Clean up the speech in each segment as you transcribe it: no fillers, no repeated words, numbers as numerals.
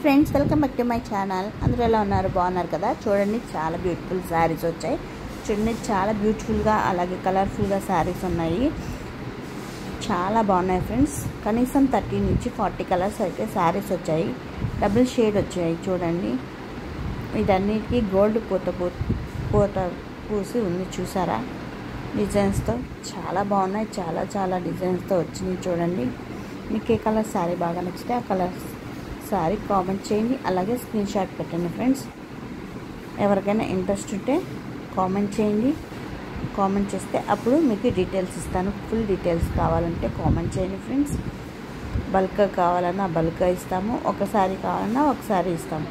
Friends, welcome back to my channel. అందరూ ఎలా ఉన్నారు? బాగున్నారు కదా? చూడండి, చాలా బ్యూటిఫుల్ శారీస్ వచ్చాయి. చూడండి, చాలా బ్యూటిఫుల్గా అలాగే కలర్ఫుల్గా శారీస్ ఉన్నాయి. చాలా బాగున్నాయి ఫ్రెండ్స్. కనీసం 30 నుంచి 40 కలర్స్ అయితే శారీస్ వచ్చాయి. డబుల్ షేడ్ వచ్చాయి. చూడండి, వీటన్నిటికీ గోల్డ్ పూత పూసి ఉంది. చూసారా? డిజైన్స్తో చాలా బాగున్నాయి. చాలా డిజైన్స్తో వచ్చినాయి. చూడండి, మీకు ఏ కలర్ శారీ బాగా నచ్చితే ఆ కలర్ శారీ కామెంట్ చేయండి. అలాగే స్క్రీన్ షాట్ పెట్టండి ఫ్రెండ్స్. ఎవరికైనా ఇంట్రెస్ట్ ఉంటే కామెంట్ చేయండి. కామెంట్ చేస్తే అప్పుడు మీకు డీటెయిల్స్ ఇస్తాను. ఫుల్ డీటెయిల్స్ కావాలంటే కామెంట్ చేయండి ఫ్రెండ్స్. బల్క్గా కావాలన్నా బల్క్గా ఇస్తాము, ఒకసారి కావాలన్నా ఒకసారి ఇస్తాము.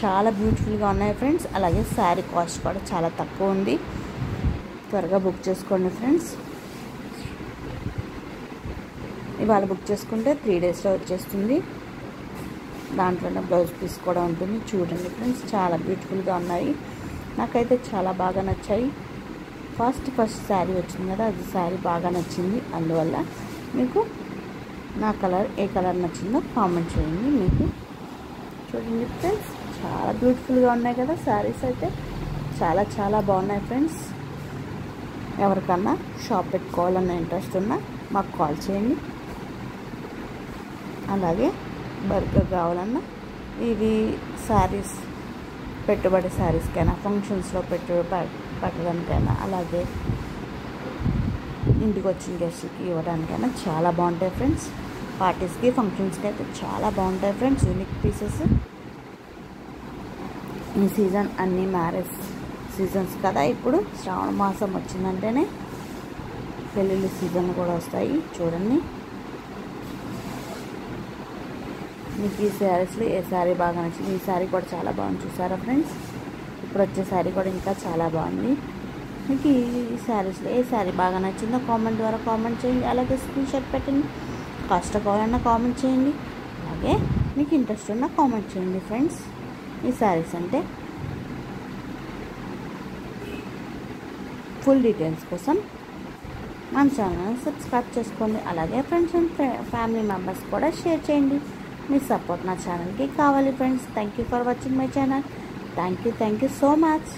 చాలా బ్యూటిఫుల్గా ఉన్నాయి ఫ్రెండ్స్. అలాగే శారీ కాస్ట్ కూడా చాలా తక్కువ ఉంది. త్వరగా బుక్ చేసుకోండి ఫ్రెండ్స్. ఇవాళ బుక్ చేసుకుంటే 3 డేస్లో వచ్చేస్తుంది. దాంట్లోనే బ్లౌజ్ పీస్ కూడా ఉంటుంది. చూడండి ఫ్రెండ్స్, చాలా బ్యూటిఫుల్గా ఉన్నాయి. నాకైతే చాలా బాగా నచ్చాయి. ఫస్ట్ శారీ వచ్చింది కదా, అది శారీ బాగా నచ్చింది. అందువల్ల మీకు నా కలర్ ఏ కలర్ నచ్చిందో కామెంట్ చేయండి. మీకు చూడండి ఫ్రెండ్స్, చాలా బ్యూటిఫుల్గా ఉన్నాయి కదా శారీస్ అయితే. చాలా బాగున్నాయి ఫ్రెండ్స్. ఎవరికన్నా షాప్ పెట్టుకోవాలన్న ఇంట్రెస్ట్ ఉన్నా మాకు కాల్ చేయండి. అలాగే బల్క్గా కావాలన్నా ఇవి శారీస్ పెట్టుబడి శారీస్కైనా, ఫంక్షన్స్లో పెట్టడానికైనా, అలాగే ఇంటికి వచ్చిన గెస్ట్కి ఇవ్వడానికైనా చాలా బాగుంటాయి ఫ్రెండ్స్. పార్టీస్కి, ఫంక్షన్స్కి అయితే చాలా బాగుంటాయి ఫ్రెండ్స్. Unique pieces. ఈ సీజన్ అన్నీ మ్యారేజ్ సీజన్స్ కదా. ఇప్పుడు శ్రావణ మాసం వచ్చిందంటేనే పెళ్ళిళ్ళ సీజన్ కూడా వస్తాయి. చూడండి, మీకు ఈ శారీస్లో ఏ శారీ బాగా నచ్చింది? ఈ శారీ కూడా చాలా బాగుంది. చూసారా ఫ్రెండ్స్? ఇప్పుడు వచ్చే శారీ కూడా ఇంకా చాలా బాగుంది. మీకు ఈ శారీస్లో ఏ శారీ బాగా నచ్చిందో కామెంట్ ద్వారా కామెంట్ చేయండి. అలాగే స్క్రీన్ షాట్ పెట్టండి. కాస్ట్ కావాలన్నా కామెంట్ చేయండి. అలాగే మీకు ఇంట్రెస్ట్ ఉన్నా కామెంట్ చేయండి ఫ్రెండ్స్. ఈ శారీస్ అంటే ఫుల్ డీటెయిల్స్ కోసం మన ఛానల్ని సబ్స్క్రైబ్ చేసుకోండి. అలాగే ఫ్రెండ్స్ అండ్ ఫ్యామిలీ మెంబర్స్ కూడా షేర్ చేయండి. మీ సపోర్ట్ నా ఛానల్కి కావాలి friends. Thank you for watching my channel. Thank you so much.